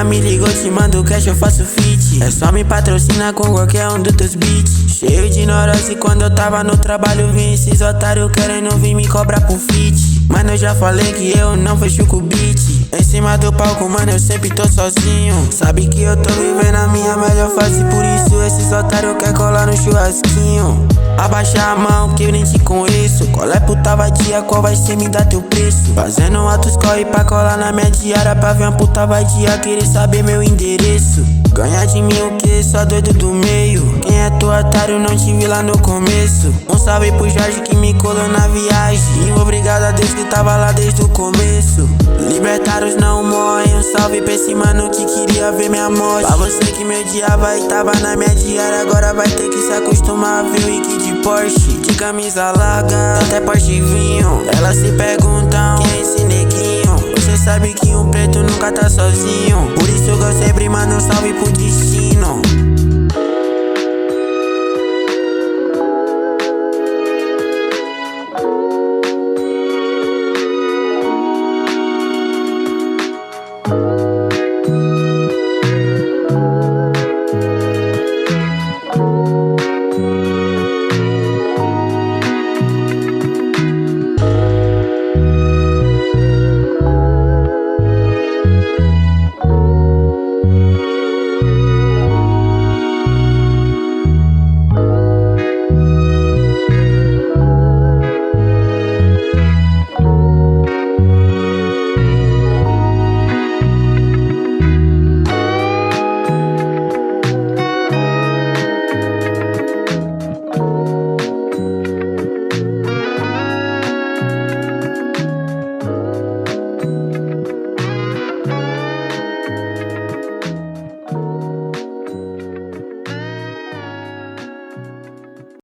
prima me ligou, te mando cash, eu faço feat. É só me patrocina com qualquer um dos teus beats. Cheio de neurose quando eu tava no trabalho, vim esses otários querendo vir me cobrar por feat. Mano, eu já falei que eu não fecho com o beat. Em cima do palco, mano, eu sempre tô sozinho. Sabe que eu tô vivendo a minha melhor fase, por isso esses otários quer colar no churrasquinho. Abaixa a mão que eu nem te conheço. Qual é puta vadia, qual vai ser, me dá teu preço. Fazendo atos corre pra colar na minha diária, pra ver uma puta vadia querer saber meu endereço. Ganha de mim o que? Só doido do meio. Quem é tu, otário? Não te vi lá no começo. Um salve pro Jorge que me colou na viagem. Obrigado a Deus que tava lá desde o começo. Libertários não morrem. Um salve pra esse mano que queria ver minha morte. Pra você que me odiava e tava na minha diária, agora vai ter que se acostumar a ver o Ike de Porsche, de camisa larga, até Porsche e vinho. Elas se perguntam quem é esse neguinho. Você sabe que um preto nunca tá sozinho, por isso eu sempre mando um salve pro destino.